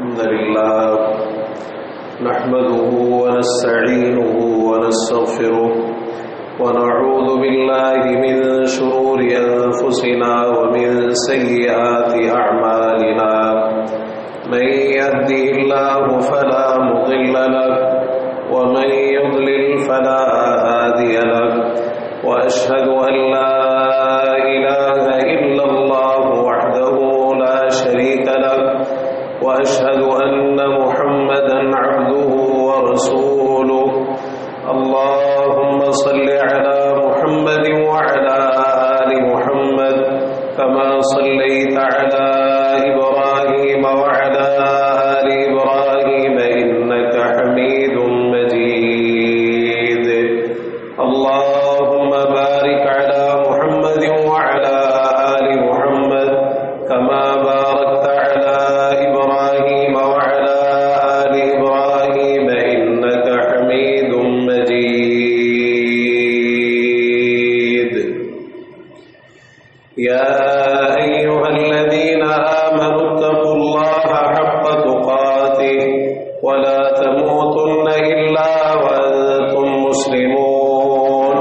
الحمد لله نحمده ونستعينه ونستغفره ونعوذ بالله من شرور أنفسنا ومن سيئات أعمالنا من يهده الله فلا مضل له ومن يضلل فلا هادي له وأشهد أن لا إله إلا الله وحده لا شريك له وأشهد أن محمدا عبده ورسوله اللهم صل على محمد وعلى آل محمد كما صليت على إبراهيم وعلى آل إبراهيم إنك حميد مجيد اللهم بارك على محمد وعلى آل محمد كما باركت على إبراهيم وعلى آل إبراهيم إنك حميد مجيد يا أيها الذين آمنوا اتقوا الله حق تقاته ولا تموتن إلا وأنتم مسلمون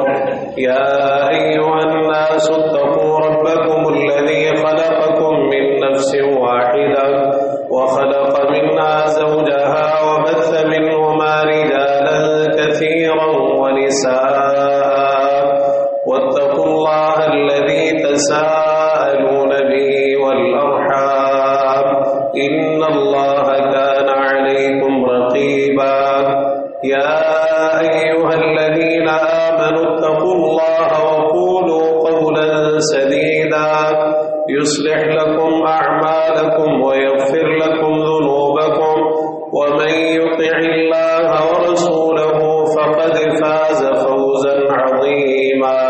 يا أيها الناس اتقوا ربكم الذي خلقكم من نفس واحدة وخلق منها زوجها وبث منهما رجالا كثيرا ونساء واتقوا الله الذي تساءلون به والأرحام إن الله كان عليكم رقيبا يا أيها الذين آمنوا اتقوا الله وقولوا قولا سديدا يصلح لكم أعمالكم ويغفر لكم ذنوبكم ومن يطع الله ورسوله فقد فاز فوزا عظيما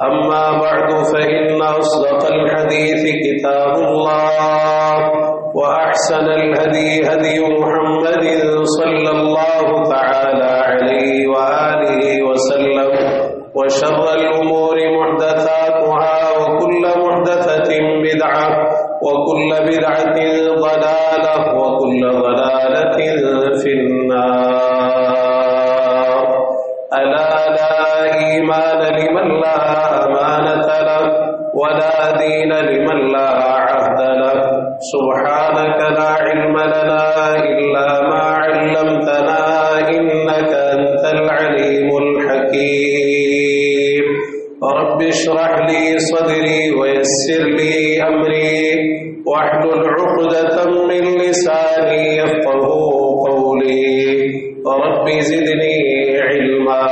أما بعد فإن أصدق الحديث كتاب الله وأحسن الهدي هدي محمد صلى الله تعالى عليه وآله وسلم وشر الأمور محدثاتها وكل محدثة بدعة وكل بدعة ضلالة وكل ضلالة في النار ألا لا إيمان لمن لا أمانة له ولا دين لمن لا عهد له سبحانك لا علم لنا إلا ما علمتنا إنك أنت العليم الحكيم رب اشرح لي صدري ويسر لي أمري واحلل عقدة من لساني يفقهوا قولي رب زدني علما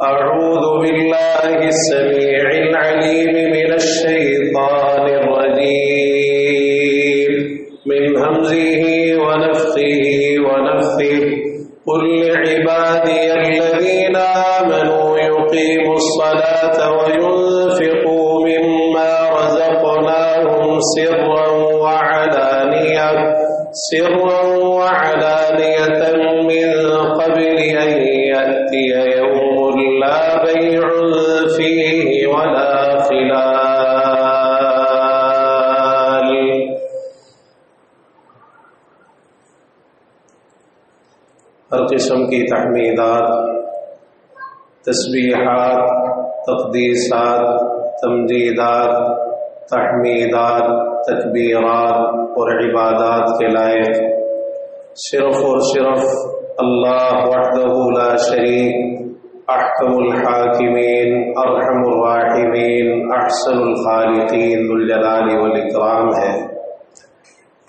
أعوذ بالله السميع العليم من الشيطان الرجيم من همزه ونفخه ونفثه قل لعبادي الذين آمنوا يقيموا الصلاة وينفقوا مما رزقناهم سرا وعلانية من قبل أن يأتي يوم لا بيع فيه ولا خلال ہر قسم کی تحمیدات، تسبیحات، تقدیسات، تمجیدات، تحمیدات، تکبیرات اور عبادات کے لائق صرف اور صرف اللہ وحدہ لا شریک، احکم الحاکمین، ارحم الراحمین، احسن الخالقین، ذو الجلال والاکرام ہے۔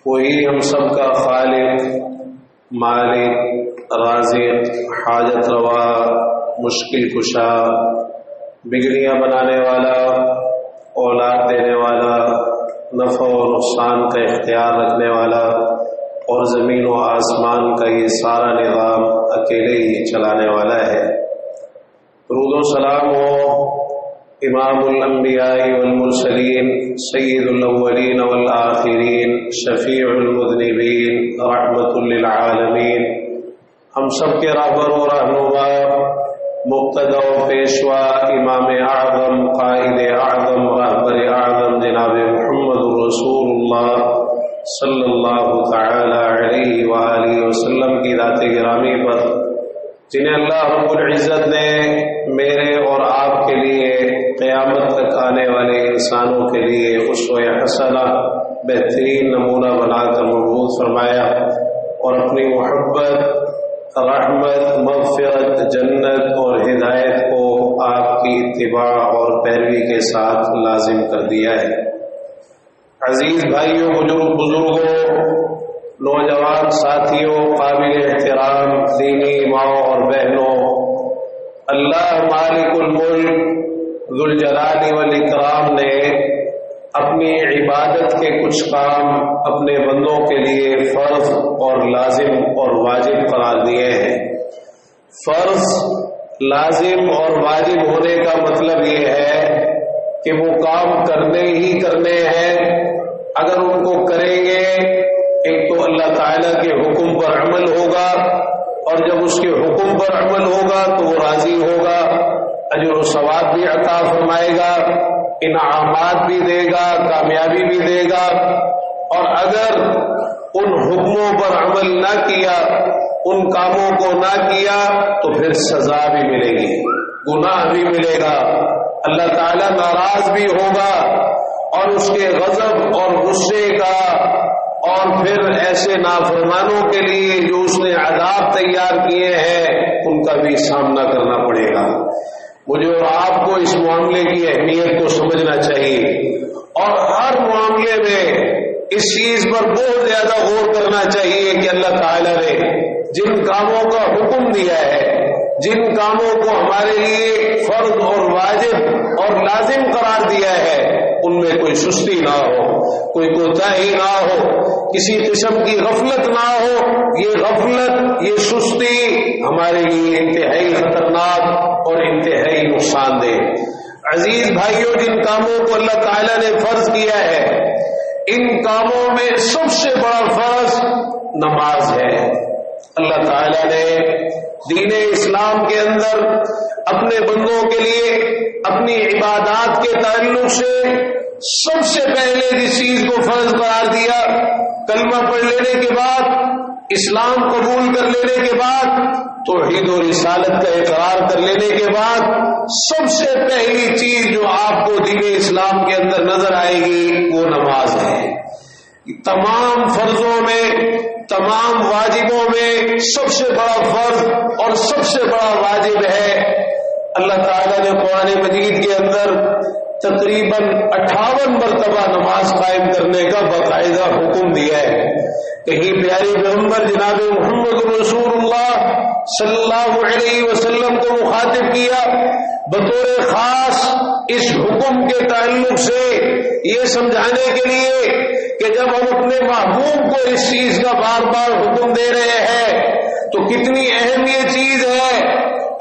وہی ہم سب کا خالق، مالک، رازق، حاجت روا، مشکل کشا، بگڑیاں بنانے والا، اولاد دینے والا، نفع و نقصان کا اختیار رکھنے والا اور زمین و آسمان کا یہ سارا نظام اکیلے ہی چلانے والا ہے۔ درود و سلام ہو امام الانبیاء والمرسلین، سید الاولین والآخرین، شفیع المذنبین، رحمت للعالمین، ہم سب کے رہبر و رہنما، مقتدی و پیشوا، امام اعظم، قائد اعظم، رہبر اعظم جناب محمد رسول اللہ صلی اللہ تعالی گرامی پر جنہیں اللہ رب العزت نے میرے اور آپ کے لیے قیامت تک آنے والے انسانوں کے لیے اسوہ حسنہ بہترین نمونہ بنا کر مبعوث فرمایا اور اپنی محبت، رحمت، مغفرت، جنت اور ہدایت کو آپ کی اتباع اور پیروی کے ساتھ لازم کر دیا ہے۔ عزیز بھائیوں، بزرگوں، نوجوان ساتھیوں، قابل احترام دینی ماؤں اور بہنوں، اللہ مالک الملک ذوالجلال والاکرام نے اپنی عبادت کے کچھ کام اپنے بندوں کے لیے فرض اور لازم اور واجب قرار دیے ہیں۔ فرض، لازم اور واجب ہونے کا مطلب یہ ہے کہ وہ کام کرنے ہی کرنے ہیں۔ اگر ان کو کریں گے، ایک تو اللہ تعالیٰ کے حکم پر عمل ہوگا، اور جب اس کے حکم پر عمل ہوگا تو وہ راضی ہوگا، اجر و ثواب بھی عطا فرمائے گا، انعامات بھی دے گا، کامیابی بھی دے گا۔ اور اگر ان حکموں پر عمل نہ کیا، ان کاموں کو نہ کیا، تو پھر سزا بھی ملے گی، گناہ بھی ملے گا، اللہ تعالیٰ ناراض بھی ہوگا، اور اس کے غضب اور غصے کا اور پھر ایسے نافرمانوں کے لیے جو اس نے عذاب تیار کیے ہیں ان کا بھی سامنا کرنا پڑے گا۔ مجھے اور آپ کو اس معاملے کی اہمیت کو سمجھنا چاہیے، اور ہر معاملے میں اس چیز پر بہت زیادہ غور کرنا چاہیے کہ اللہ تعالیٰ نے جن کاموں کا حکم دیا ہے، جن کاموں کو ہمارے لیے فرض اور واجب اور لازم قرار دیا ہے، ان میں کوئی سستی نہ ہو، کوئی کوتاہی نہ ہو، کسی قسم کی غفلت نہ ہو۔ یہ غفلت، یہ سستی ہمارے لیے انتہائی خطرناک اور انتہائی نقصان دہ۔ عزیز بھائیوں، جن کاموں کو اللہ تعالیٰ نے فرض کیا ہے، ان کاموں میں سب سے بڑا فرض نماز ہے۔ اللہ تعالیٰ نے دین اسلام کے اندر اپنے بندوں کے لیے اپنی عبادات کے تعلق سے سب سے پہلے جس چیز کو فرض قرار دیا، کلمہ پڑھ لینے کے بعد، اسلام قبول کر لینے کے بعد، توحید و رسالت کا اقرار کر لینے کے بعد، سب سے پہلی چیز جو آپ کو دین اسلام کے اندر نظر آئے گی وہ نماز ہے۔ تمام فرضوں میں، تمام واجبوں میں سب سے بڑا فرض اور سب سے بڑا واجب ہے۔ اللہ تعالیٰ نے قرآن مجید کے اندر تقریباً 58 مرتبہ نماز قائم کرنے کا باقاعدہ حکم دیا ہے۔ کہیں پیارے پیغمبر جناب محمد رسول اللہ صلی اللہ علیہ وسلم کو مخاطب کیا بطور خاص اس حکم کے تعلق سے یہ سمجھانے کے لیے کہ جب ہم اپنے محبوب کو اس چیز کا بار بار حکم دے رہے ہیں تو کتنی اہم یہ چیز ہے،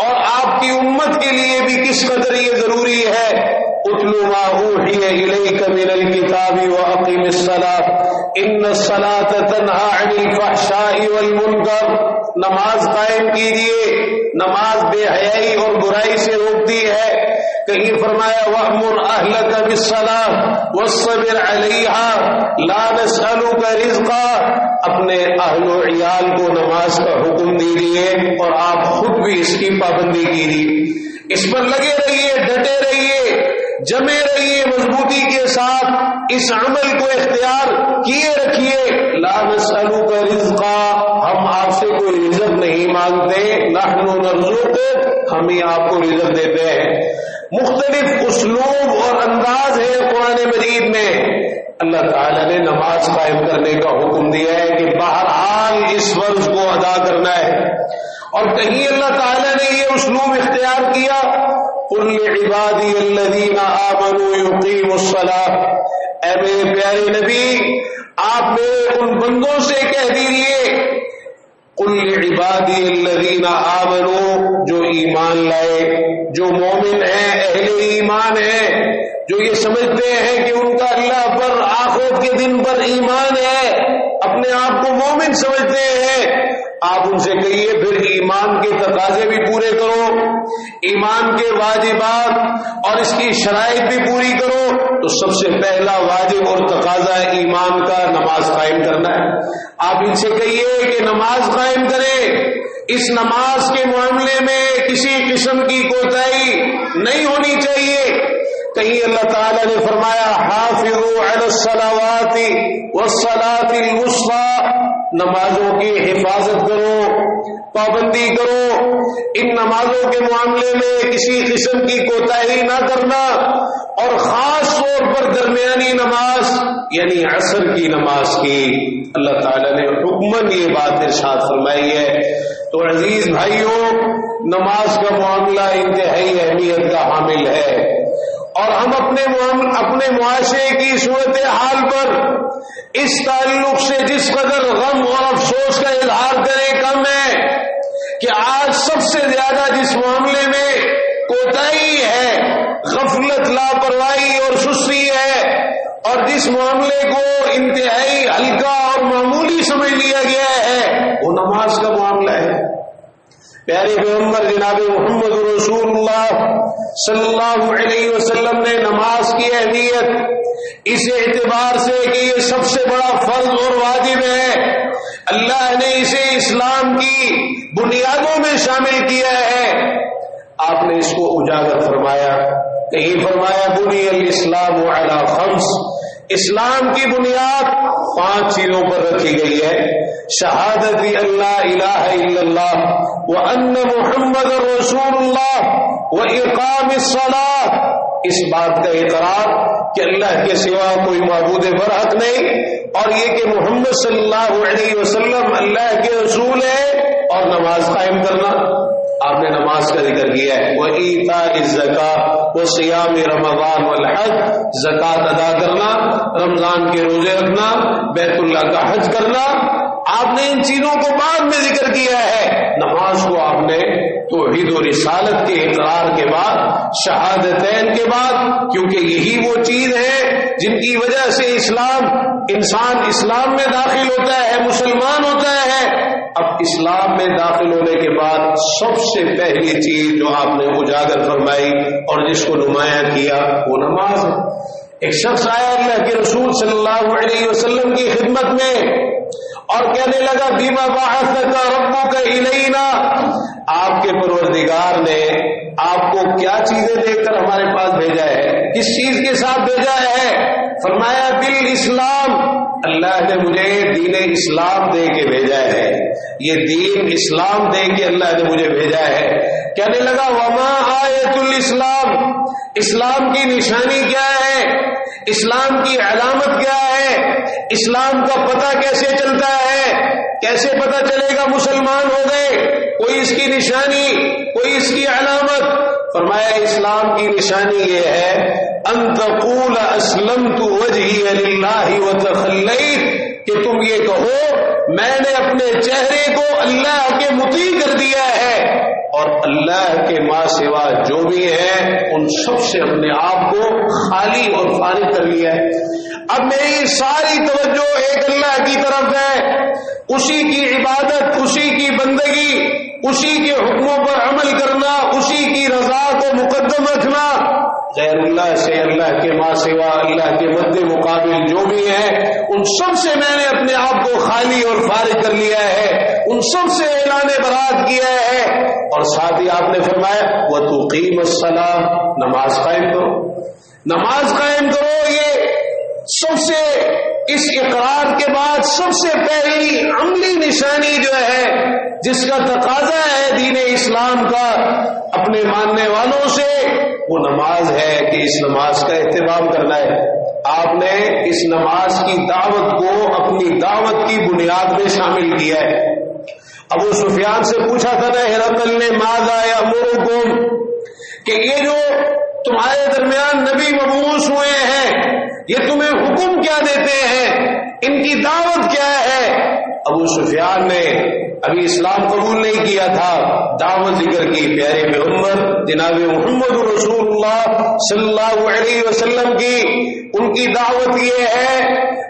اور آپ کی امت کے لیے بھی کس قدر یہ ضروری ہے۔ اتل ما اوحی الیک من الکتاب واقم الصلاۃ ان الصلاۃ تنہی عن الفحشاء والمنکر۔ نماز قائم کیجیے، نماز بے حیائی اور برائی سے روکتی ہے۔ کہیں فرمایا وَأْمُرْ أَهْلَكَ بِالصَّلَاةِ وَاصْطَبِرْ عَلَيْهَا لَا نَسْأَلُكَ رِزْقًا۔ اپنے اہل و عیال کو نماز کا حکم دیجیے اور آپ خود بھی اس کی پابندی کیجیے، اس پر لگے رہیے، ڈٹے رہیے، جمے رہیے، مضبوطی کے ساتھ اس عمل کو اختیار کیے رکھیے۔ لا نسألک رزقا، ہم آپ سے کوئی رزق نہیں مانگتے، نحن نرزقک، ہم ہی آپ کو رزق دیتے ہیں۔ مختلف اسلوب اور انداز ہے قرآن مجید میں۔ اللہ تعالیٰ نے نماز قائم کرنے کا حکم دیا ہے کہ بہرحال اس فرض کو ادا کرنا ہے، اور کہیں اللہ تعالیٰ نے یہ اسلوب اختیار کیا قل لعبادی الذین آمنوا یقیموا الصلاۃ۔ اے میرے پیارے نبی، آپ میرے ان بندوں سے کہہ دیجیے قل لعبادی الذین آمنوا، جو ایمان لائے، جو مومن ہیں، اہل ایمان ہیں، جو یہ سمجھتے ہیں کہ ان کا اللہ پر، آخرت کے دن پر ایمان ہے، اپنے آپ کو مومن سمجھتے ہیں، آپ ان سے کہیے پھر ایمان کے تقاضے بھی پورے کرو، ایمان کے واجبات اور اس کی شرائط بھی پوری کرو۔ تو سب سے پہلا واجب اور تقاضا ایمان کا نماز قائم کرنا ہے۔ آپ ان سے کہیے کہ کہ نماز قائم کرے، اس نماز کے معاملے میں کسی قسم کی کوتاہی نہیں ہونی چاہیے۔ کہیں اللہ تعالیٰ نے فرمایا حافظوا علی الصلوات والصلاۃ الوسطی، نمازوں کی حفاظت کرو، پابندی کرو، ان نمازوں کے معاملے میں کسی قسم کی کوتاہی نہ کرنا، اور خاص طور پر درمیانی نماز یعنی عصر کی نماز کی اللہ تعالیٰ نے حکماً یہ بات ارشاد فرمائی ہے۔ تو عزیز بھائیوں، نماز کا معاملہ انتہائی اہمیت کا حامل ہے، اور ہم اپنے معاشرے کی صورتحال پر اس تعلق سے جس قدر غم اور افسوس کا اظہار کریں کم ہے کہ آج سب سے زیادہ جس معاملے میں کوتاہی ہے، غفلت، لاپرواہی اور سستی ہے، اور جس معاملے کو انتہائی ہلکا اور معمولی سمجھ لیا گیا ہے، وہ نماز کا معاملہ ہے۔ پیارے پیغمبر جناب محمد رسول اللہ صلی اللہ علیہ وسلم نے نماز کی اہمیت اس اعتبار سے کہ یہ سب سے بڑا فرض اور واجب ہے، اللہ نے اسے اسلام کی بنیادوں میں شامل کیا ہے، آپ نے اس کو اجاگر فرمایا۔ کہیں فرمایا بنی الاسلام علی خمس، اسلام کی بنیاد 5 چیزوں پر رکھی گئی ہے، شہادت اللہ الہ الا اللہ وان محمد رسول اللہ واقام الصلاۃ، اس بات کا اقرار کہ اللہ کے سوا کوئی معبود برحق نہیں، اور یہ کہ محمد صلی اللہ علیہ وسلم اللہ کے رسول ہے، اور نماز قائم کرنا، آپ نے نماز کا ذکر کیا ہے، وَإِيتَاءِ الزَّكَاةِ وَصِيَامِ رَمَضَانَ وَالْحَجِّ، زکوٰۃ ادا کرنا، رمضان کے روزے رکھنا، بیت اللہ کا حج کرنا، آپ نے ان چیزوں کو بعد میں ذکر کیا ہے۔ نماز کو آپ نے توحید و رسالت کے اقرار کے بعد، شہادتین کے بعد، کیونکہ یہی وہ چیز ہے جن کی وجہ سے انسان اسلام میں داخل ہوتا ہے، مسلمان ہوتا ہے۔ اب اسلام میں داخل ہونے کے بعد سب سے پہلی چیز جو آپ نے اجاگر فرمائی اور جس کو نمایاں کیا وہ نماز ہے۔ ایک شخص آیا اللہ کے رسول صلی اللہ علیہ وسلم کی خدمت میں اور کہنے لگا بما بعثک ربک الینا، آپ کے پروردگار نے آپ کو کیا چیزیں دے کر ہمارے پاس بھیجا ہے، کس چیز کے ساتھ بھیجا ہے؟ فرمایا بالاسلام، اللہ نے مجھے دین اسلام دے کے بھیجا ہے، یہ دین اسلام دے کے اللہ نے مجھے بھیجا ہے۔ کہنے لگا وما آیت الاسلام، اسلام کی نشانی کیا ہے، اسلام کی علامت کیا ہے، اسلام کا پتہ کیسے چلتا ہے، کیسے پتہ چلے گا مسلمان ہو گئے، کوئی اس کی نشانی، کوئی اس کی علامت؟ فرمایا اسلام کی نشانی یہ ہے ان تقول اسلمت وجہی للہ وتخلیت، کہ تم یہ کہو میں نے اپنے چہرے کو اللہ کے مطیع کر دیا ہے، اور اللہ کے ماں سوا جو بھی ہیں ان سب سے اپنے آپ کو خالی اور فارغ کر لیا ہے۔ اب میری ساری توجہ ایک اللہ کی طرف ہے، اسی کی عبادت، اسی کی بندگی، اسی کے حکموں پر عمل کرنا، اسی کی رضا کو مقدم رکھنا، غیر اللہ سے، اللہ کے ماں سوا، اللہ کے مد مقابل جو بھی ہیں ان سب سے میں نے اپنے آپ کو خالی اور فارغ کر لیا ہے، ان سب سے اعلان برات کیا ہے۔ اور ساتھ ہی آپ نے فرمایا وَتُقِيمَ الصَّلَاةَ، نماز قائم کرو، نماز قائم کرو۔ یہ سب سے اس اقرار کے بعد سب سے پہلی عملی نشانی جو ہے جس کا تقاضا ہے دین اسلام کا اپنے ماننے والوں سے، وہ نماز ہے کہ اس نماز کا اہتمام کرنا ہے۔ آپ نے اس نماز کی دعوت کو اپنی دعوت کی بنیاد میں شامل کیا ہے۔ ابو سفیان سے پوچھا تھا نا ہرقل نے ماذا یأمرکم، کہ یہ جو تمہارے درمیان نبی مبعوث ہوئے ہیں یہ تمہیں حکم کیا دیتے ہیں، ان کی دعوت کیا ہے؟ ابو سفیان نے ابھی اسلام قبول نہیں کیا تھا، دعوت ذکر کی پیارے پیغمبر جناب محمد رسول اللہ صلی اللہ علیہ وسلم کی۔ ان کی دعوت یہ ہے،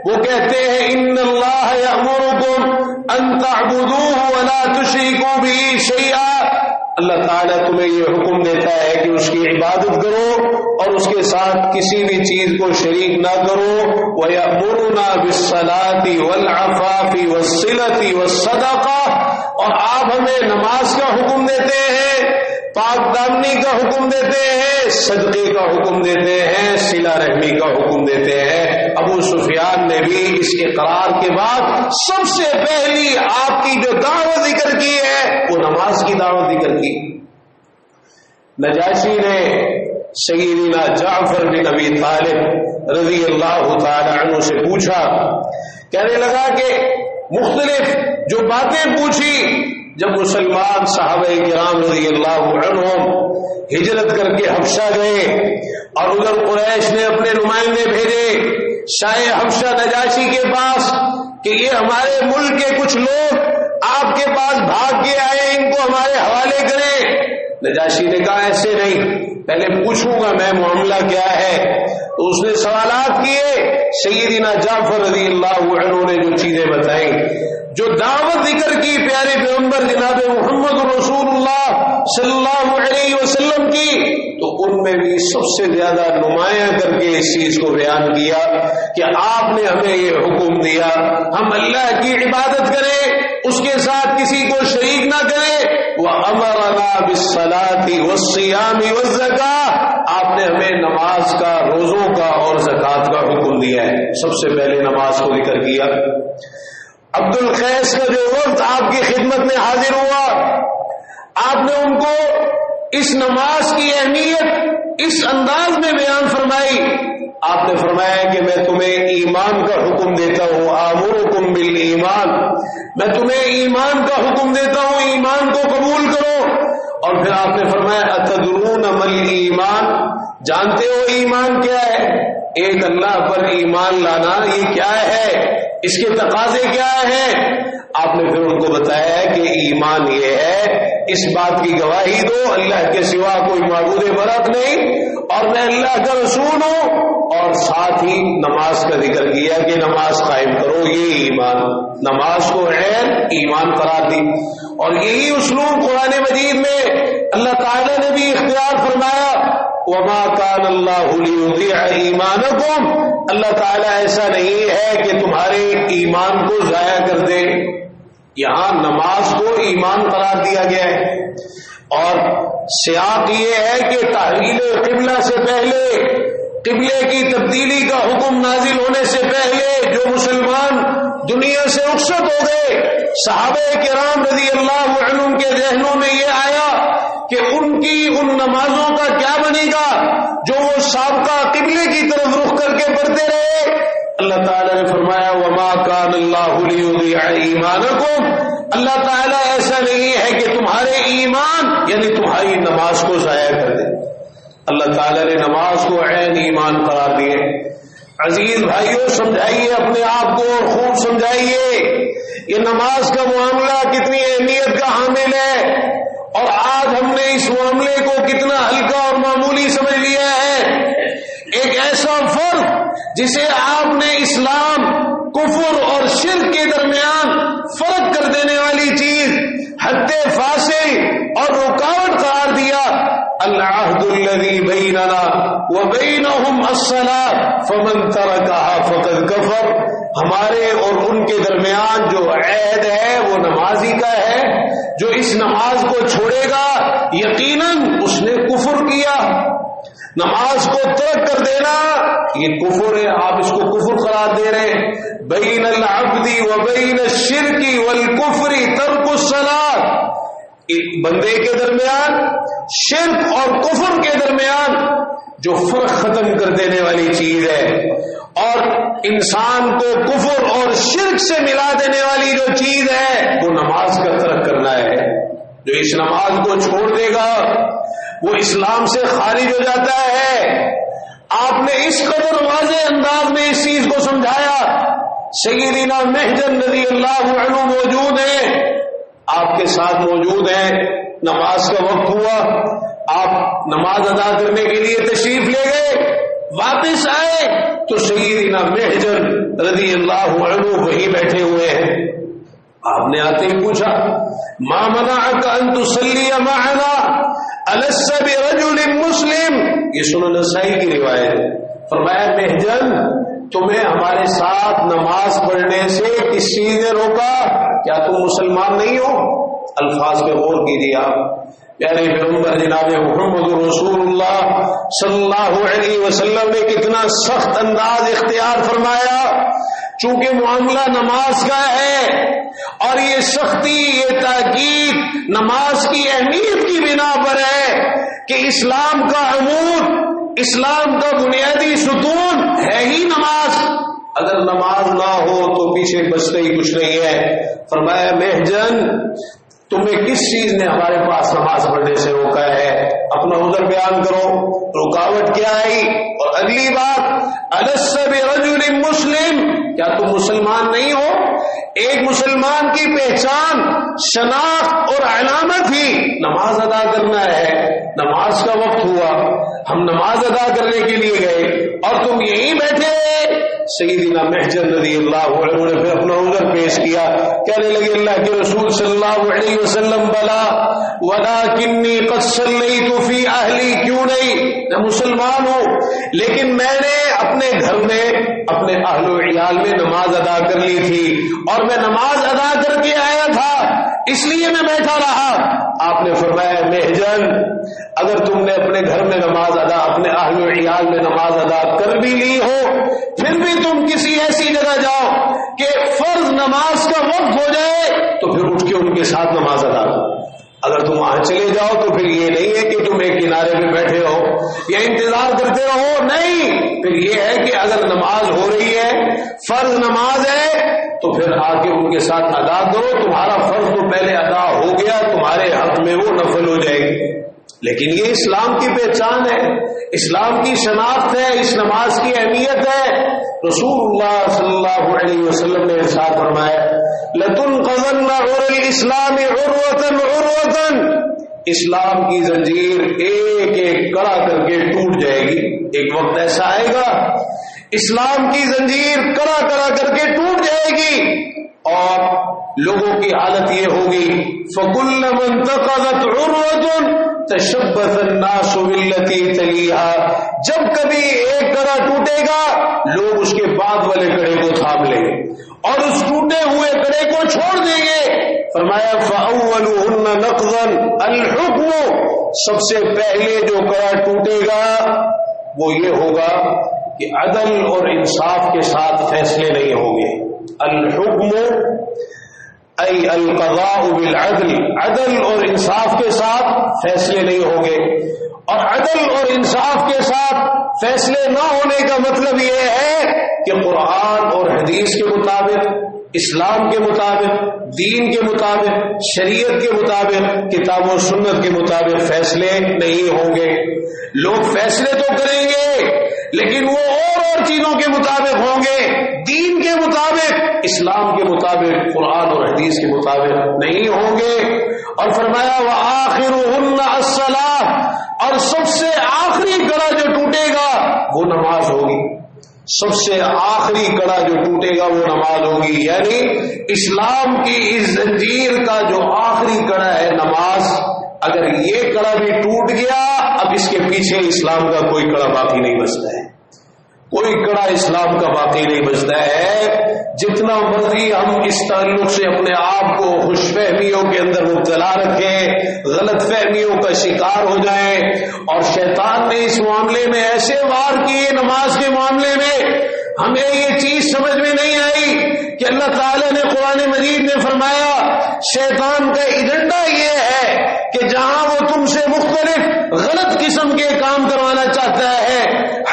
وہ کہتے ہیں ان اللہ یأمرکم ان تعبدوہ ولا تشرکوا بہ شیئا، اللہ تعالیٰ تمہیں یہ حکم دیتا ہے کہ اس کی عبادت کرو اور اس کے ساتھ کسی بھی چیز کو شریک نہ کرو. وَيَأْمُرُنَا بِالصَّلَاةِ وَالْعَفَافِ وَالصِّلَةِ وَالصَّدَقَةِ، اور آپ ہمیں نماز کا حکم دیتے ہیں، پاک دامنی کا حکم دیتے ہیں، صدقے کا حکم دیتے ہیں، صلہ رحمی کا حکم دیتے ہیں. ابو سفیان نے بھی اس اقرار کے بعد سب سے پہلی آپ کی جو دعوت ذکر کی ہے وہ نماز کی دعوت ذکر کی. نجاشی نے سیدنا جعفر بن ابی طالب رضی اللہ تعالی عنہ سے پوچھا، کہنے لگا کہ مختلف جو باتیں پوچھی جب مسلمان صحابہ کرام رضی اللہ عنہم ہجرت کر کے حفظہ گئے اور ادھر قریش نے اپنے نمائندے بھیجے شاہ حفظہ نجاشی کے پاس کہ یہ ہمارے ملک کے کچھ لوگ آپ کے پاس بھاگ کے آئے، ان کو ہمارے حوالے کریں. نجاشی نے کہا ایسے نہیں، پہلے پوچھوں گا میں معاملہ کیا ہے. تو اس نے سوالات کیے. سیدنا جعفر رضی اللہ عنہ نے جو چیزیں بتائیں، جو دعوت ذکر کی پیارے پیغمبر جناب محمد رسول اللہ صلی اللہ علیہ وسلم کی، تو ان میں بھی سب سے زیادہ نمایاں کر کے اس چیز کو بیان کیا کہ آپ نے ہمیں یہ حکم دیا ہم اللہ کی عبادت کریں، اس کے ساتھ کسی کو شریک نہ کریں. وَأَمَرَنَا بِالصَّلَاةِ وَالصِّيَامِ وَالزَّكَاةِ، آپ نے ہمیں نماز کا، روزوں کا اور زکوٰۃ کا حکم دیا ہے. سب سے پہلے نماز کو ذکر کیا. عبدالقیس کا جو وقت آپ کی خدمت میں حاضر ہوا، آپ نے ان کو اس نماز کی اہمیت اس انداز میں بیان فرمائی. آپ نے فرمایا کہ میں تمہیں ایمان کا حکم دیتا ہوں، آمرکم بالایمان، میں تمہیں ایمان کا حکم دیتا ہوں، ایمان کو قبول کرو. اور پھر آپ نے فرمایا اتدرون ما الایمان، جانتے ہو ایمان کیا ہے؟ ایک اللہ پر ایمان لانا یہ کیا ہے، اس کے تقاضے کیا ہیں؟ آپ نے پھر ان کو بتایا کہ ایمان یہ ہے اس بات کی گواہی دو اللہ کے سوا کوئی معبود برحق نہیں اور میں اللہ کا رسول ہوں، اور ساتھ ہی نماز کا ذکر کیا کہ نماز قائم کرو. یہ ایمان، نماز کو عین ایمان قرار دی. اور یہی اسلوب قرآن مجید میں اللہ تعالیٰ نے بھی اختیار فرمایا، وما کان اللہ لیضیع ایمانکم، اللہ تعالیٰ ایسا نہیں ہے کہ تمہارے ایمان کو ضائع کر دے. یہاں نماز کو ایمان قرار دیا گیا ہے، اور سیاق یہ ہے کہ تحویل قبلہ سے پہلے، قبلے کی تبدیلی کا حکم نازل ہونے سے پہلے جو مسلمان دنیا سے رخصت ہو گئے، صحابہ کرام رضی اللہ عنہم کے ذہنوں میں یہ آیا کہ ان کی ان نمازوں کا کیا بنے گا جو وہ سابقہ قبلے کی طرف رخ کر کے پڑھتے رہے. اللہ تعالیٰ نے فرمایا وما کان اللہ لیضیع ایمانکم، اللہ تعالیٰ ایسا نہیں ہے کہ تمہارے ایمان یعنی تمہاری نماز کو ضائع کر دے. اللہ تعالیٰ نے نماز کو عین ایمان قرار دیے. عزیز بھائیوں، سمجھائیے اپنے آپ کو اور خوب سمجھائیے یہ نماز کا معاملہ کتنی اہمیت کا حامل ہے، اور آج ہم نے اس معاملے کو کتنا ہلکا اور معمولی سمجھ لیا ہے. ایک ایسا فرق جسے آپ نے اسلام، کفر اور شرک کے درمیان فرق کر دینے والی چیز، حد فاصل اور رکاوٹ قرار دیا. العہد الذی بیننا وبینہم الصلاۃ فمن ترکہا فقد کفر، ہمارے اور ان کے درمیان جو عہد ہے وہ نمازی کا ہے، جو اس نماز کو چھوڑے گا یقیناً اس نے کفر کیا. نماز کو ترک کر دینا یہ کفر ہے، آپ اس کو کفر قرار دے رہے ہیں. بین العبد وبین الشرک والکفر ترک الصلاۃ، بندے کے درمیان شرک اور کفر کے درمیان جو فرق ختم کر دینے والی چیز ہے، اور انسان کو کفر اور شرک سے ملا دینے والی جو چیز ہے وہ نماز کا ترک کرنا ہے. جو اس نماز کو چھوڑ دے گا وہ اسلام سے خارج ہو جاتا ہے. آپ نے اس قدر واضح انداز میں اس چیز کو سمجھایا. سیدنا محجن رضی اللہ عنہ موجود ہیں، آپ کے ساتھ موجود ہیں. نماز کا وقت ہوا، آپ نماز ادا کرنے کے لیے تشریف لے گئے، واپس آئے تو سیدنا محجن رضی اللہ عنہ وہیں بیٹھے ہوئے ہیں. آپ نے آتے ہی پوچھا ما منعک ان تصلی معنا الست برجل مسلم، یہ سنن نسائی کی روایت ہے۔ فرمایا محجن تمہیں ہمارے ساتھ نماز پڑھنے سے کس چیز نے روکا؟ کیا تم مسلمان نہیں ہو؟ الفاظ پہ غور کیجیے آپ۔ پیارے پیغمبر جناب محمد رسول اللہ صلی اللہ علیہ وسلم نے کتنا سخت انداز اختیار فرمایا، چونکہ معاملہ نماز کا ہے اور یہ سختی، یہ تاکید نماز کی اہمیت کی بنا پر ہے کہ اسلام کا عمود، اسلام کا بنیادی ستون ہے ہی نماز۔ اگر نماز نہ ہو تو پیچھے بچتے ہی کچھ نہیں ہے۔ فرمایا محجن تمہیں کس چیز نے ہمارے پاس نماز پڑھنے سے روکا ہے؟ اپنا عذر بیان کرو، رکاوٹ کیا آئی؟ اور اگلی بات الست برجل مسلم، کیا تم مسلمان نہیں ہو؟ ایک مسلمان کی پہچان، شناخت اور علامت ہی نماز ادا کرنا ہے۔ نماز کا وقت ہوا، ہم نماز ادا کرنے کے لیے گئے اور تم یہیں بیٹھے۔ سیدنا محجن رضی اللہ عنہ نے پھر اپنا عذر پیش کیا، کہنے لگے اللہ کے رسول صلی اللہ علیہ وسلم بلا ولکنی قد صلیت فی اہلی، کیوں نہیں، میں مسلمان ہوں لیکن میں نے اپنے گھر میں اپنے اہل و عیال میں نماز ادا کر لی تھی اور میں نماز ادا کر کے آیا تھا، اس لیے میں بیٹھا رہا۔ آپ نے فرمایا محجن اگر تم نے اپنے گھر میں نماز ادا، اپنے اہل و عیال میں نماز ادا کر بھی لی ہو، پھر بھی تم کسی ایسی جگہ جاؤ کہ فرض نماز کا وقت ہو جائے تو پھر اٹھ کے ان کے ساتھ نماز ادا کرو۔ اگر تم وہاں چلے جاؤ تو پھر یہ نہیں ہے کہ تم ایک کنارے پہ بیٹھے ہو یا انتظار کرتے رہو، نہیں، پھر یہ ہے کہ اگر نماز ہو رہی ہے، فرض نماز ہے، تو پھر آ کے ان کے ساتھ ادا کرو۔ تمہارا فرض تو پہلے ادا ہو گیا، تمہارے حق میں وہ نفل ہو جائے گی۔ لیکن یہ اسلام کی پہچان ہے، اسلام کی شناخت ہے، اس نماز کی اہمیت ہے۔ رسول اللہ صلی اللہ علیہ وسلم نے ارشاد فرمایا لَتُنْقَضَنَّ عُرَى الْإِسْلَامِ عُرْوَةً عُرْوَةً، اسلام کی زنجیر ایک ایک کڑا کر کے ٹوٹ جائے گی۔ ایک وقت ایسا آئے گا اسلام کی زنجیر کڑا کڑا کر کے ٹوٹ جائے گی اور لوگوں کی حالت یہ ہوگی فَكُلَّمَا انْتَقَضَتْ عُرْوَةٌ تشبث الناس بالتي تليها، جب کبھی ایک کڑا ٹوٹے گا لوگ اس کے بعد والے کڑے کو تھام لیں گے اور اس ٹوٹے ہوئے کڑے کو چھوڑ دیں گے۔ فرمایا فَأَوَّلُهُنَّ نَقْضًا الْحُكْمُ، سب سے پہلے جو کڑا ٹوٹے گا وہ یہ ہوگا کہ عدل اور انصاف کے ساتھ فیصلے نہیں ہوں گے۔ الحکم ای القضاء بالعدل، عدل اور انصاف کے ساتھ فیصلے نہیں ہوں گے۔ اور عدل اور انصاف کے ساتھ فیصلے نہ ہونے کا مطلب یہ ہے کہ قرآن اور حدیث کے مطابق، اسلام کے مطابق، دین کے مطابق، شریعت کے مطابق، کتاب و سنت کے مطابق فیصلے نہیں ہوں گے۔ لوگ فیصلے تو کریں گے لیکن وہ اور چیزوں کے مطابق ہوں گے، دین کے مطابق، اسلام کے مطابق، قرآن اور حدیث کے مطابق نہیں ہوں گے۔ اور فرمایا وآخرهن الصلاۃ، اور سب سے آخری کڑا جو ٹوٹے گا وہ نماز ہوگی۔ سب سے آخری کڑا جو ٹوٹے گا وہ نماز ہوگی، یعنی اسلام کی اس زنجیر کا جو آخری کڑا ہے نماز، اگر یہ کڑا بھی ٹوٹ گیا اب اس کے پیچھے اسلام کا کوئی کڑا باقی نہیں بچتا ہے، کوئی کڑا اسلام کا باقی نہیں بچتا ہے۔ جتنا مرضی ہم اس تعلق سے اپنے آپ کو خوش فہمیوں کے اندر مبتلا رکھیں، غلط فہمیوں کا شکار ہو جائیں، اور شیطان نے اس معاملے میں ایسے وار کیے، نماز کے معاملے میں ہمیں یہ چیز سمجھ میں نہیں آئی کہ اللہ تعالیٰ نے قرآن مجید میں فرمایا شیطان کا ایجنڈا یہ ہے کہ جہاں وہ تم سے مختلف غلط قسم کے کام کروانا چاہتا ہے،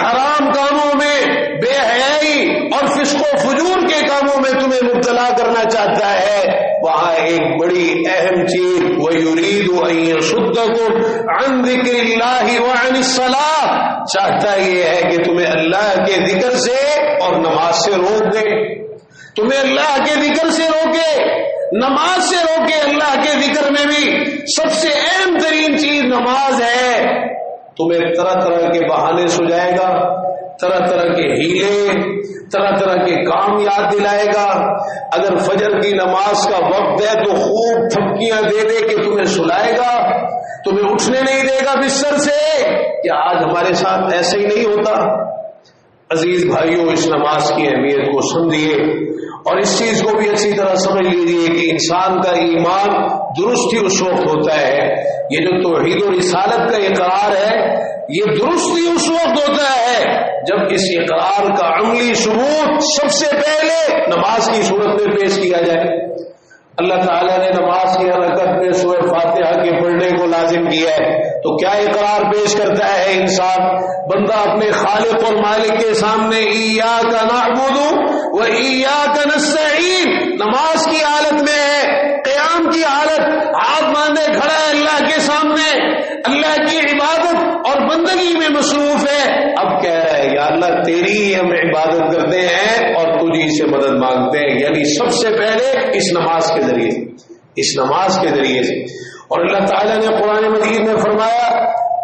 حرام کاموں میں، بے حیائی اور فسق و فجور کے کاموں میں تمہیں مبتلا کرنا چاہتا ہے، وہاں ایک بڑی اہم چیز وَيُرِيدُ أَن يَصُدَّكُمْ عَن ذِكْرِ اللَّهِ وَعَنِ الصَّلَاةِ، چاہتا یہ ہے کہ تمہیں اللہ کے ذکر سے اور نماز سے روک دے، تمہیں اللہ کے ذکر سے روکے، نماز سے روکے۔ اللہ کے ذکر میں بھی سب سے اہم ترین چیز نماز ہے۔ تمہیں طرح طرح کے بہانے سجائے گا، طرح طرح کے ہیلے، طرح طرح کے کام یاد دلائے گا. اگر فجر کی نماز کا وقت ہے تو خوب تھپکیاں دے دے کے تمہیں سلائے گا، تمہیں اٹھنے نہیں دے گا بستر سے. کیا آج ہمارے ساتھ ایسے ہی نہیں ہوتا؟ عزیز بھائیوں، اس نماز کی اہمیت کو سمجھیے اور اس چیز کو بھی اچھی طرح سمجھ لیجیے کہ انسان کا ایمان درست ہی اس وقت ہوتا ہے. یہ جو توحید و رسالت کا اقرار ہے، یہ درست ہی اس وقت ہوتا ہے جب اس اقرار کا عملی ثبوت سب سے پہلے نماز کی صورت میں پیش کیا جائے. اللہ تعالیٰ نے نماز کی حرکت میں سورہ فاتحہ کے پڑھنے کو لازم کیا ہے، تو کیا اقرار پیش کرتا ہے انسان؟ بندہ اپنے خالق اور مالک کے سامنے ایاک نعبد و ایاک نستعین نماز کی حالت میں ہے، قیام کی حالت، ہاتھ باندھے کھڑا ہے اللہ کے سامنے، اللہ کی عبادت اور بندگی میں مصروف ہے. اب کہہ رہا ہے یا اللہ تیری ہی ہم عبادت کرتے ہیں اور تجھی سے مدد مانگتے ہیں، یعنی سب سے پہلے اس نماز کے ذریعے، اس نماز کے ذریعے سے. اور اللہ تعالیٰ نے قرآن مجید میں فرمایا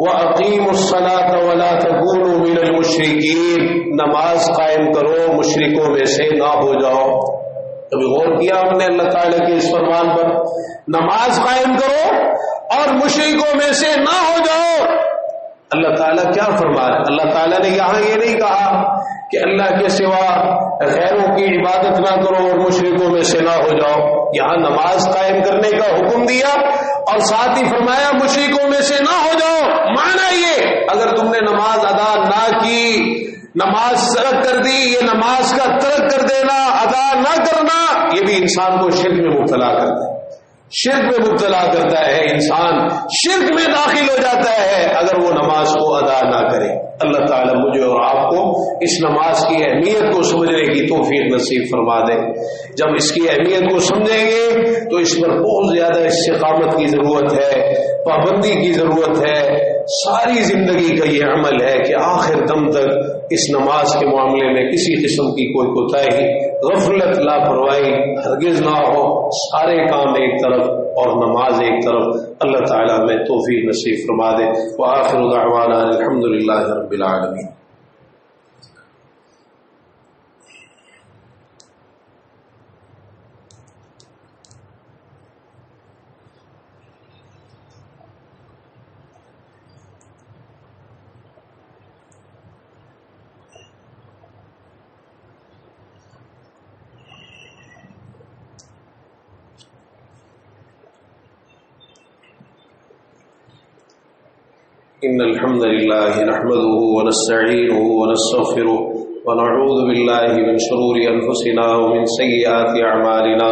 وَأَقِيمُوا الصَّلَاةَ وَلَا تَكُونُوا مِنَ الْمُشْرِكِينَ، نماز قائم کرو، مشرکوں میں سے نہ ہو جاؤ. کبھی غور کیا ہم نے اللہ تعالیٰ کے اس فرمان پر؟ نماز قائم کرو اور مشرکوں میں سے نہ ہو جاؤ. اللہ تعالیٰ کیا فرما رہا ہے؟ اللہ تعالیٰ نے یہاں یہ نہیں کہا کہ اللہ کے سوا غیروں کی عبادت نہ کرو اور مشرکوں میں سے نہ ہو جاؤ. یہاں نماز قائم کرنے کا حکم دیا اور ساتھ ہی فرمایا مشرکوں میں سے نہ ہو جاؤ. معنی یہ اگر تم نے نماز ادا نہ کی، نماز ترک کر دی، یہ نماز کا ترک کر دینا، ادا نہ کرنا، یہ بھی انسان کو شرک میں مبتلا کرتا ہے. شرک میں مبتلا کرتا ہے، انسان شرک میں داخل ہو جاتا ہے اگر وہ نماز کو ادا نہ کرے. اللہ تعالیٰ مجھے اور آپ کو اس نماز کی اہمیت کو سمجھنے کی توفیق نصیب فرما دے. جب اس کی اہمیت کو سمجھیں گے تو اس پر بہت زیادہ استقامت کی ضرورت ہے، پابندی کی ضرورت ہے. ساری زندگی کا یہ عمل ہے کہ آخر دم تک اس نماز کے معاملے میں کسی قسم کی کوئی کوتاہی، غفلت، لاپرواہی ہرگز نہ ہو. سارے کام ایک طرف اور نماز ایک طرف. اللہ تعالیٰ میں توفیق نصیب فرما دے. وآخر دعوانا الحمدللہ رب العالمین. إن الحمد لله نحمده ونستعينه ونستغفره ونعوذ بالله من شرور أنفسنا ومن سيئات أعمالنا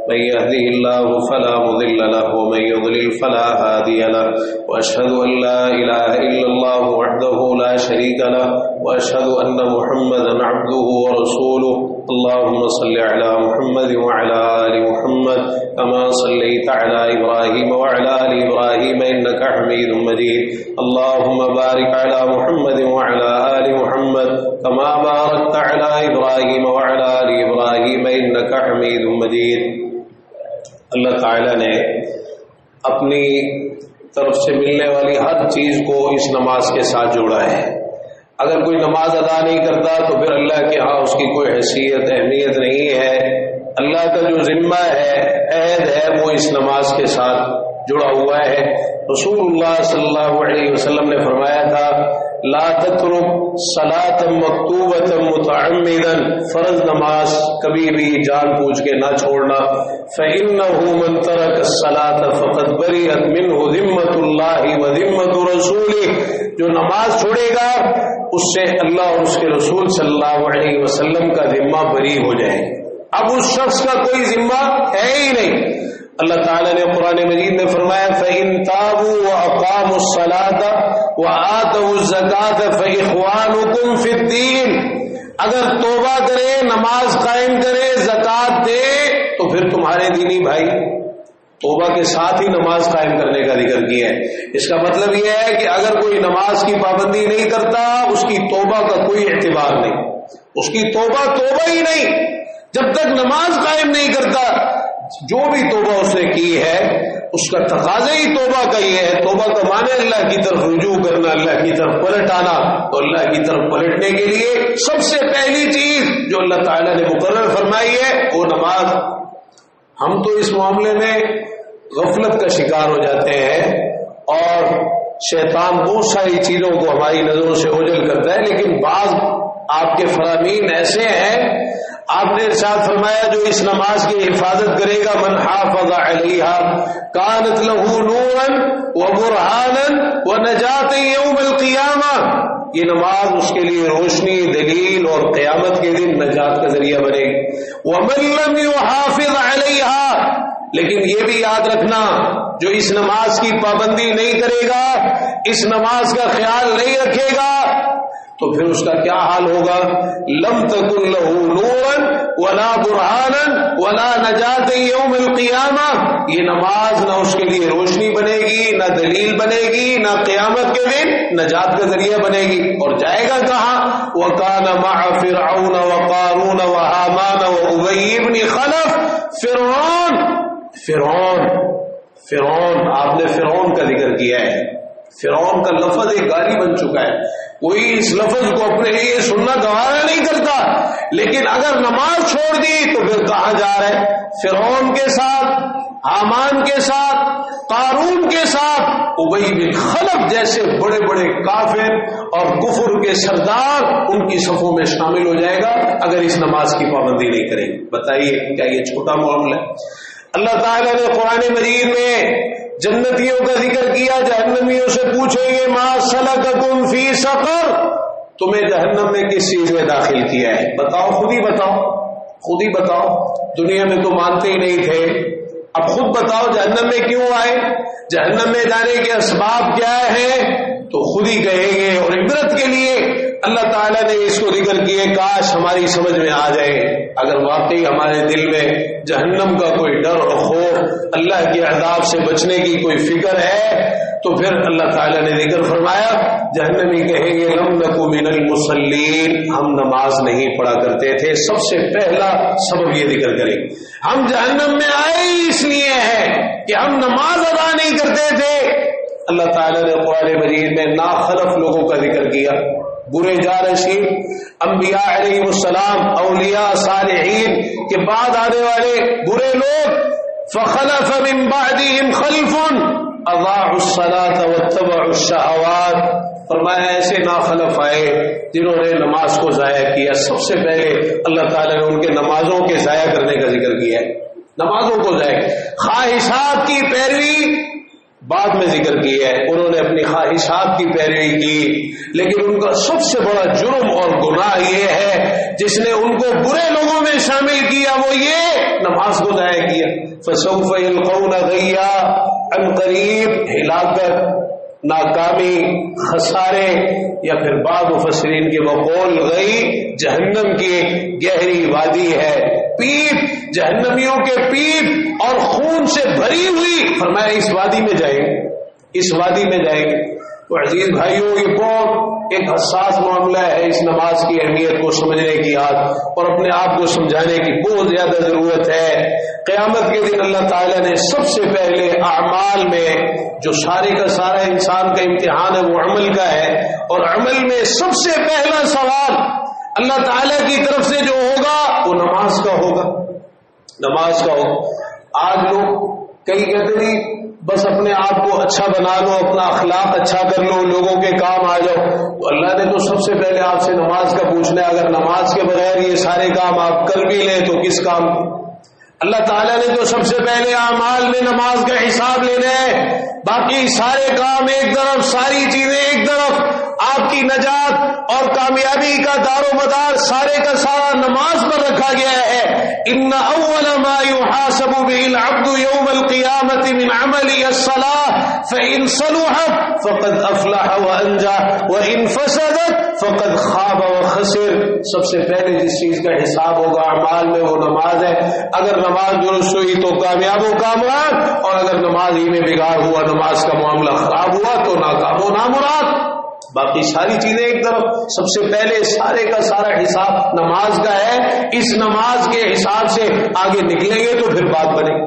من يهده الله فلا مضل له ومن يضلل فلا هادي له وأشهد أن لا إله إلا الله وحده لا شريك له وأشهد أن محمدا عبده ورسوله. اللهم صل على محمد وعلى آل محمد كما صليت على إبراهيم وعلى آل إبراهيم إنك حميد مجيد. اللهم بارك على محمد وعلى آل محمد كما باركت على إبراهيم وعلى آل إبراهيم إنك حميد مجيد. اللہ تعالیٰ نے اپنی طرف سے ملنے والی ہر چیز کو اس نماز کے ساتھ جوڑا ہے. اگر کوئی نماز ادا نہیں کرتا تو پھر اللہ کے ہاں اس کی کوئی حیثیت، اہمیت نہیں ہے. اللہ کا جو ذمہ ہے، عہد ہے، وہ اس نماز کے ساتھ جڑا ہوا ہے. رسول اللہ صلی اللہ علیہ وسلم نے فرمایا تھا لا تترک صلاۃ مکتوبۃ متعمدا، فرض نماز کبھی بھی جان بوجھ کے نہ چھوڑنا. فإنه من ترك الصلاة فقد برئت منه ذمة الله وذمة رسوله، جو نماز چھوڑے گا اس سے اللہ اور اس کے رسول صلی اللہ علیہ وسلم کا ذمہ بری ہو جائے. اب اس شخص کا کوئی ذمہ ہے ہی نہیں. اللہ تعالیٰ نے قرآن مجید میں فرمایا فَإِن تَابُوا وَأَقَامُوا الصَّلَاةَ وَآتَوُا الزَّكَاةَ فَإِخْوَانُكُمْ فِي الدِّينِ، اگر توبہ کرے، نماز قائم کرے، زکوٰۃ دے تو پھر تمہارے دینی بھائی. توبہ کے ساتھ ہی نماز قائم کرنے کا ذکر کیا ہے. اس کا مطلب یہ ہے کہ اگر کوئی نماز کی پابندی نہیں کرتا اس کی توبہ کا کوئی اعتبار نہیں، اس کی توبہ ہی نہیں. جب تک نماز قائم نہیں کرتا، جو بھی توبہ اس نے کی ہے اس کا تقاضا ہی توبہ کا یہ ہے. توبہ کا معنی اللہ کی طرف رجوع کرنا, اللہ کی طرف پلٹ آنا. تو اللہ کی طرف پلٹنے کے لیے سب سے پہلی چیز جو اللہ تعالیٰ نے مقرر فرمائی ہے وہ نماز. ہم تو اس معاملے میں غفلت کا شکار ہو جاتے ہیں اور شیطان بہت ساری چیزوں کو ہماری نظروں سے اوجھل کرتا ہے, لیکن بعض آپ کے فرامین ایسے ہیں. آپ نے ارشاد فرمایا جو اس نماز کی حفاظت کرے گا, من حافظ علیہا کانت لہ نورا وبرہانا ونجات یوم القیامہ, یہ نماز اس کے لیے روشنی, دلیل اور قیامت کے دن نجات کا ذریعہ بنے گی. ومن لم یحافظ علیہا, لیکن یہ بھی یاد رکھنا جو اس نماز کی پابندی نہیں کرے گا, اس نماز کا خیال نہیں رکھے گا, تو پھر اس کا کیا حال ہوگا؟ لم تکن لہ نورا ولا برہانا ولا نجات یوم القیامہ, یہ نماز نہ اس کے لیے روشنی بنے گی, نہ دلیل بنے گی, نہ قیامت کے دن نجات کا ذریعہ بنے گی. اور جائے گا کہاں؟ وکان مع فرعون وقارون وہامان وابی بن خلف. فرعون آپ نے فرعون کا ذکر کیا ہے. فرعون کا لفظ ایک گالی بن چکا ہے, کوئی اس لفظ کو اپنے لیے سننا گوارا نہیں کرتا, لیکن اگر نماز چھوڑ دی تو پھر کہاں جا رہا ہے؟ فرعون کے ساتھ, حامان کے ساتھ, قارون کے ساتھ, ابی بن خلف جیسے بڑے بڑے کافر اور کفر کے سردار ان کی صفوں میں شامل ہو جائے گا اگر اس نماز کی پابندی نہیں کرے گی. بتائیے کیا یہ چھوٹا معاملہ ہے؟ اللہ تعالیٰ نے قرآن مجید میں جنتیوں کا ذکر کیا, جہنمیوں سے پوچھیں گے ما سلککم فی سقر, تمہیں جہنم میں کس چیز میں داخل کیا ہے؟ بتاؤ, خود ہی بتاؤ. دنیا میں تو مانتے ہی نہیں تھے, اب خود بتاؤ جہنم میں کیوں آئے, جہنم میں جانے کے اسباب کیا ہیں, تو خود ہی کہیں گے. اور عبرت کے لیے اللہ تعالیٰ نے اس کو ذکر کیے, کاش ہماری سمجھ میں آ جائے. اگر واقعی ہمارے دل میں جہنم کا کوئی ڈر اور خوف, اللہ کے عذاب سے بچنے کی کوئی فکر ہے, تو پھر اللہ تعالیٰ نے ذکر فرمایا جہنمی کہیں گے لم نک من المصلین, ہم نماز نہیں پڑھا کرتے تھے. سب سے پہلا سبب یہ ذکر کریں, ہم جہنم میں آئے ہی اس لیے ہیں کہ ہم نماز ادا نہیں کرتے تھے. اللہ تعالیٰ نے قرآن مجید میں ناخلف لوگوں کا ذکر کیا, برے جانشین, انبیاء علیہ السلام, اولیاء, صالحین کے بعد آنے والے برے لوگ. فخلف من بعدهم خلف اضاعوا الصلاة واتبعوا الشهوات, فرمایا ایسے ناخلف آئے جنہوں نے نماز کو ضائع کیا. سب سے پہلے اللہ تعالیٰ نے ان کے نمازوں کے ضائع کرنے کا ذکر کیا ہے, نمازوں کو ضائع, خواہشات کی پیروی بعد میں ذکر کی ہے. انہوں نے اپنی خواہشات کی پیروی کی, لیکن ان کا سب سے بڑا جرم اور گناہ یہ ہے جس نے ان کو برے لوگوں میں شامل کیا, وہ یہ نماز کو ضائع کیا. فسوف یلقون غیا, عن قریب ہلاکت, ناکامی, خسارے, یا پھر بعض مفسرین کے بقول غی جہنم کی گہری وادی ہے, پیپ, جہنمیوں کے پیپ اور خون سے بھری ہوئی. فرمایا اس وادی میں جائیں گے, اس وادی میں جائیں گے. تو عزیز بھائیوں, یہ بہت ایک حساس معاملہ ہے. اس نماز کی اہمیت کو سمجھنے کی اور اپنے آپ کو سمجھانے کی بہت زیادہ ضرورت ہے. قیامت کے دن اللہ تعالیٰ نے سب سے پہلے اعمال میں جو سارے کا سارا انسان کا امتحان ہے وہ عمل کا ہے, اور عمل میں سب سے پہلا سوال اللہ تعالیٰ کی طرف سے جو ہوگا وہ نماز کا ہوگا, نماز کا ہوگا. آج لوگ کئی کہتے نہیں بس اپنے آپ کو اچھا بنا لو, اپنا اخلاق اچھا کر لو, لوگوں کے کام آ جاؤ. تو اللہ نے تو سب سے پہلے آپ سے نماز کا پوچھنا ہے. اگر نماز کے بغیر یہ سارے کام آپ کر بھی لیں تو کس کام کی؟ اللہ تعالیٰ نے تو سب سے پہلے اعمال میں نماز کا حساب لینا ہے, باقی سارے کام ایک طرف, ساری چیزیں ایک طرف. آپ کی نجات اور کامیابی کا دار و مدار سارے کا سارا نماز پر رکھا گیا ہے. ان اول ما يحاسب به العبد يوم القيامة من عمله الصلاة فإن صلحت فقد افلح وانجح وإن فسدت فقد خاب وخسر. سب سے پہلے جس چیز کا حساب ہوگا اعمال میں وہ نماز ہے. اگر نماز درست ہوئی تو کامیاب و کامراد, اور اگر نماز ہی میں بگاڑ ہوا, نماز کا معاملہ خراب ہوا تو ناکام و نامراد. باقی ساری چیزیں ایک طرف، سب سے پہلے سارے کا سارا حساب نماز کا ہے. اس نماز کے حساب سے آگے نکلیں گے تو پھر بات بنے.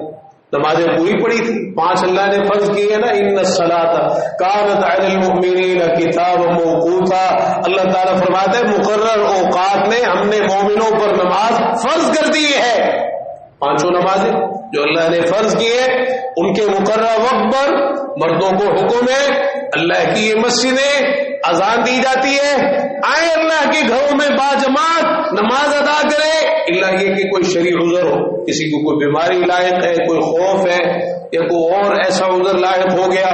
نمازیں پوری پڑی تھی، 5 اللہ نے فرض کی ہے نا. ان الصلاۃ کانت علی المؤمنین کتابا موقوتا. اللہ تعالیٰ فرماتا ہے مقرر اوقات میں ہم نے مومنوں پر نماز فرض کر دی ہے. 5 نمازیں جو اللہ نے فرض کی ہے ان کے مقرر وقت پر مردوں کو حکم ہے. اللہ کی یہ مسجدیں اذان دی جاتی ہے، آئے اللہ کے گھروں میں باجماعت نماز ادا کرے، اللہ یہ کہ کوئی شرعی عذر ہو، کسی کو کوئی بیماری لاحق ہے، کوئی خوف ہے یا کوئی اور ایسا عذر لاحق ہو گیا.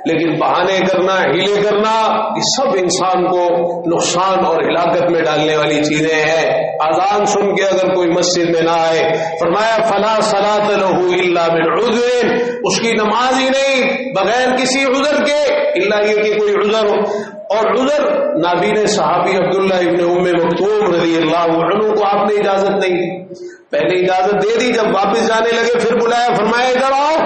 لیکن بہانے کرنا، ہیلے کرنا، یہ سب انسان کو نقصان اور ہلاکت میں ڈالنے والی چیزیں ہیں. اذان سن کے اگر کوئی مسجد میں نہ آئے، فرمایا فلا صلاۃ لہ الا من عذر، اس کی نماز ہی نہیں بغیر کسی عذر کے، اللہ یہ کہ کوئی عذر ہو. اور عذر نابین صحابی عبداللہ ابن ام مکتوم رضی اللہ عنہ کو آپ نے اجازت نہیں دی، پہلے اجازت دے دی، جب واپس جانے لگے پھر بلایا، فرمایا ادھر آؤ،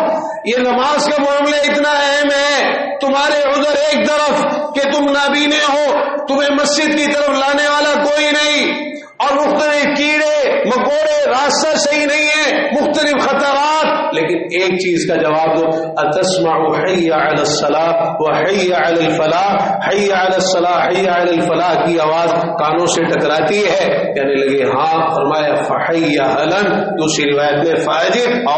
یہ نماز کا معاملہ اتنا اہم ہے، تمہارے عذر ایک طرف کہ تم نابینے ہو، تمہیں مسجد کی طرف لانے والا کوئی نہیں، اور مختلف کیڑے مکوڑے، راستہ صحیح نہیں ہے، مختلف خطرات، لیکن ایک چیز کا جواب دو، اتسمع حی علی الصلاۃ و حی علی الفلاح، حی علی الصلاۃ حی علی الفلاح کی آواز کانوں سے ٹکراتی ہے. کہنے لگے ہاں. فرمایا فحی اہلا، دوسری روایت میں فاجب،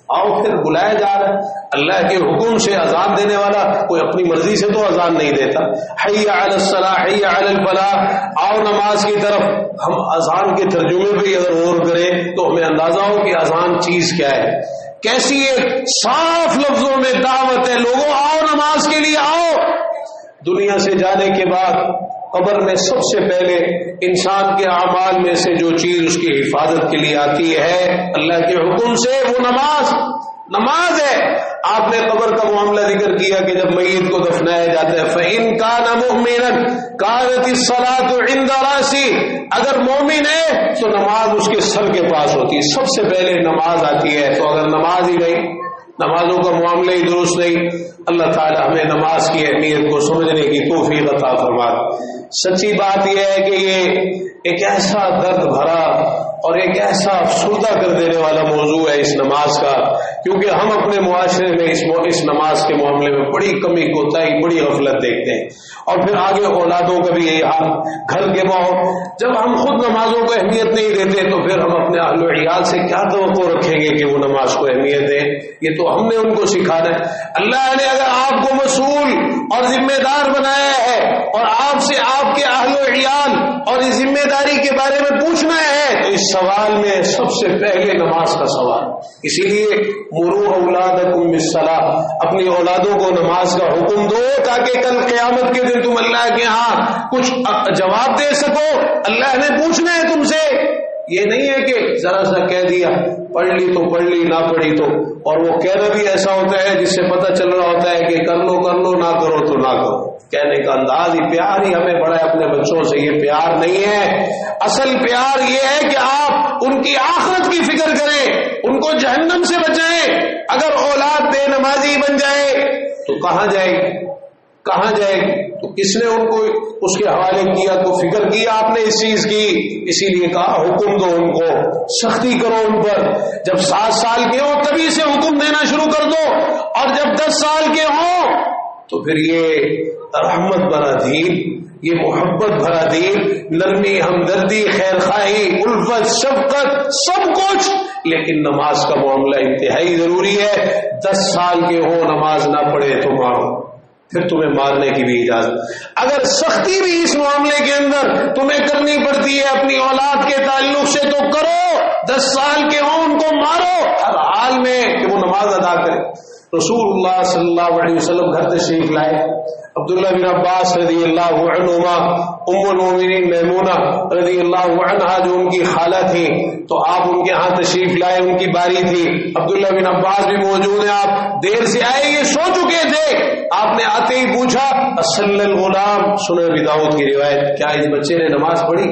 آؤ پھر بلایا جا رہا ہے. اللہ کے حکم سے اذان دینے والا کوئی اپنی مرضی سے تو اذان نہیں دیتا. حی علی الصلاح حی علی الفلاح، آؤ نماز کی طرف. ہم اذان کے ترجمے پہ اگر غور کریں تو ہمیں اندازہ ہو کہ اذان چیز کیا ہے. کیسی ایک صاف لفظوں میں دعوت ہے، لوگوں آؤ نماز کے لیے آؤ. دنیا سے جانے کے بعد قبر میں سب سے پہلے انسان کے اعمال میں سے جو چیز اس کی حفاظت کے لیے آتی ہے اللہ کے حکم سے، وہ نماز ہے. آپ نے قبر کا معاملہ ذکر کیا کہ جب میت کو دفنایا جاتا ہے فَإِن كَانَ مُؤْمِنًا كَانَتِ الصَّلَاةُ عِنْدَ رَأْسِهِ، اگر مومن ہے تو نماز اس کے سر کے پاس ہوتی ہے، سب سے پہلے نماز آتی ہے. تو اگر نماز ہی نہیں، نمازوں کا معاملہ ہی درست نہیں، اللہ تعالی ہمیں نماز کی اہمیت کو سمجھنے کی توفیق عطا فرمائے. سچی بات یہ ہے کہ یہ ایک ایسا درد بھرا اور ایک ایسا افسردہ کر دینے والا موضوع ہے اس نماز کا، کیونکہ ہم اپنے معاشرے میں اس نماز کے معاملے میں بڑی کمی کوتاہی، بڑی غفلت دیکھتے ہیں. اور پھر آگے اولادوں کا بھی یہی حال، گھر کے ماحول، جب ہم خود نمازوں کو اہمیت نہیں دیتے تو پھر ہم اپنے اہل و عیال سے کیا توقع رکھیں گے کہ وہ نماز کو اہمیت دیں؟ یہ تو ہم نے ان کو سکھانا ہے. اللہ نے اگر آپ کو مسئول اور ذمہ دار بنایا ہے اور آپ سے آپ کے اہل و عیال اور اس ذمہ داری کے بارے میں پوچھنا ہے تو اس سوال میں سب سے پہلے نماز کا سوال. اسی لیے مروا اولادکم بالصلاۃ، اپنی اولادوں کو نماز کا حکم دو تاکہ کل قیامت کے دن تم اللہ کے ہاں کچھ جواب دے سکو. اللہ نے پوچھنا ہے تم سے. یہ نہیں ہے کہ ذرا سا کہہ دیا، پڑھ لی تو پڑھ لی، نہ پڑھی تو. اور وہ کہنا بھی ایسا ہوتا ہے جس سے پتہ چل رہا ہوتا ہے کہ کر لو نہ کرو تو نہ کرو. کہنے کا انداز ہی پیار ہی ہمیں بڑا ہے اپنے بچوں سے. یہ پیار نہیں ہے. اصل پیار یہ ہے کہ آپ ان کی آخرت کی فکر کریں، ان کو جہنم سے بچائیں. اگر اولاد بے نمازی بن جائے تو کہاں جائے گی؟ تو کس نے ان کو اس کے حوالے کیا؟ تو فکر کی آپ نے اس چیز کی. اسی لیے کہا حکم دو ان کو، سختی کرو ان پر. جب 7 سال کے ہوں تبھی سے حکم دینا شروع کر دو، اور جب 10 سال کے ہوں تو پھر یہ رحمت بھرا دین، یہ محبت بھرا دین، نرمی، ہمدردی، خیر خواہی، الفت، شفقت، سب کچھ. لیکن نماز کا معاملہ انتہائی ضروری ہے. 10 سال کے ہوں نماز نہ پڑھے تو مارو، پھر تمہیں مارنے کی بھی اجازت. اگر سختی بھی اس معاملے کے اندر تمہیں کرنی پڑتی ہے اپنی اولاد کے تعلق سے تو کرو. 10 سال کے ہوں ان کو مارو ہر حال میں کہ وہ نماز ادا کرے. رسول اللہ صلی اللہ علیہ وسلم گھر تشریف لائے. عبداللہ بن عباس رضی اللہ عنہما، ام المومنین میمونہ رضی اللہ عنہا جو ان کی خالہ تھی، تو آپ ان کے ہاں تشریف لائے، ان کی باری تھی. عبداللہ بن عباس بھی موجود ہیں. آپ دیر سے آئے، یہ سو چکے تھے. آپ نے آتے ہی پوچھا اصلی الغلام، سنن ابی داؤد کی روایت، کیا اس بچے نے نماز پڑھی؟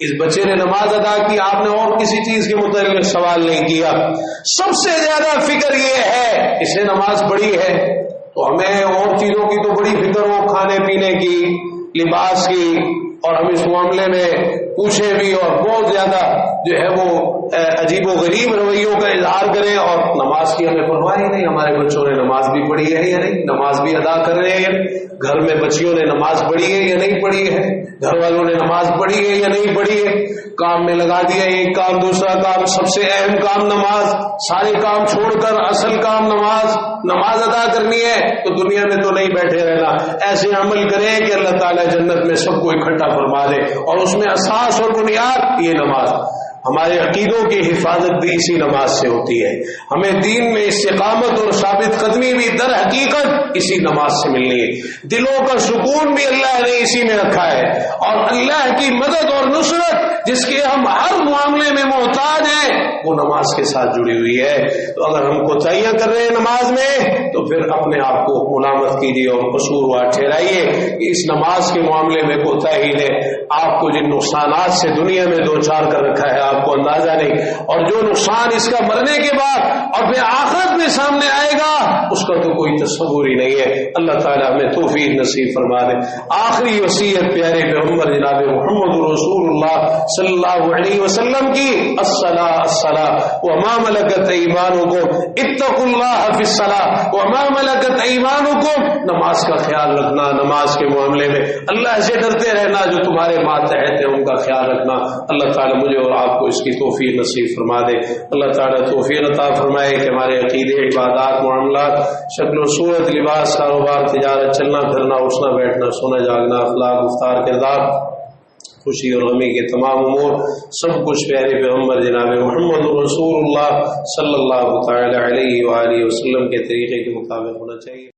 اس بچے نے نماز ادا کی، آپ نے اور کسی چیز کے متعلق سوال نہیں کیا. سب سے زیادہ فکر یہ ہے اسے نماز پڑھی ہے تو ہمیں اور چیزوں کی تو بڑی فکر ہو، کھانے پینے کی، لباس کی، اور ہم اس معاملے میں پوچھیں بھی اور بہت زیادہ جو ہے وہ عجیب و غریب رویوں کا اظہار کریں، اور نماز کی ہمیں پرواہ ہی نہیں. ہمارے بچوں نے نماز بھی پڑھی ہے یا نہیں، نماز بھی ادا کر رہے ہیں، گھر میں بچیوں نے نماز پڑھی ہے یا نہیں پڑھی ہے، گھر والوں نے نماز پڑھی ہے یا نہیں پڑھی ہے. کام میں لگا دیا ایک کام دوسرا کام، سب سے اہم کام نماز، سارے کام چھوڑ کر اصل کام نماز ادا کرنی ہے تو دنیا میں تو نہیں بیٹھے رہنا. ایسے عمل کریں کہ اللہ تعالیٰ جنت میں سب کو اکٹھا فرما دے، اور اس میں اساس اور بنیاد یہ نماز. ہمارے عقیدوں کی حفاظت بھی اسی نماز سے ہوتی ہے. ہمیں دین میں استقامت اور ثابت قدمی بھی در حقیقت اسی نماز سے ملنی ہے. دلوں کا سکون بھی اللہ نے اسی میں رکھا ہے، اور اللہ کی مدد اور نصرت جس کے ہم ہر معاملے میں محتاج ہیں وہ نماز کے ساتھ جڑی ہوئی ہے. تو اگر ہم کوتاہیاں کر رہے ہیں نماز میں تو پھر اپنے آپ کو ملامت کیجیے اور قصوروار ٹھہرائیے کہ اس نماز کے معاملے میں کوتاہی نے آپ کو جن نقصانات سے دنیا میں دو چار کر رکھا ہے آپ کو اندازہ نہیں، اور جو نقصان اس کا مرنے کے بعد اور پھر آخرت میں سامنے آئے گا اس کا تو کوئی تصور ہی نہیں ہے. اللہ تعالیٰ ہمیں توفیق نصیب فرما دے. آخری وصیت پیارے پیغمبر جناب محمد رسول اللہ صلی اللہ علیہ وسلم کی، الصلاۃ الصلاۃ وما ملکت ایمانکم اتقوا اللہ فی الصلاۃ وما ملکت ایمانکم. نماز کا خیال رکھنا، نماز کے معاملے میں اللہ سے ڈرتے رہنا، جو تمہارے ماتحت ہیں ان کا خیال رکھنا. اللہ تعالیٰ مجھے اور آپ کو اس کی توفیق نصیب فرما دے. اللہ تعالیٰ توفیق عطا فرمائے کہ ہمارے عقیدے، عبادات، معاملات، شکل و صورت، لباس، کاروبار، تجارت، چلنا پھرنا، اٹھنا بیٹھنا، سونا جاگنا، اخلاق، گفتار، کردار، خوشی اور غمی کے تمام امور، سب کچھ پیارے پیغمبر جناب محمد رسول اللہ صلی اللہ تعالی علیہ وآلہ وسلم کے طریقے کے مطابق ہونا چاہیے.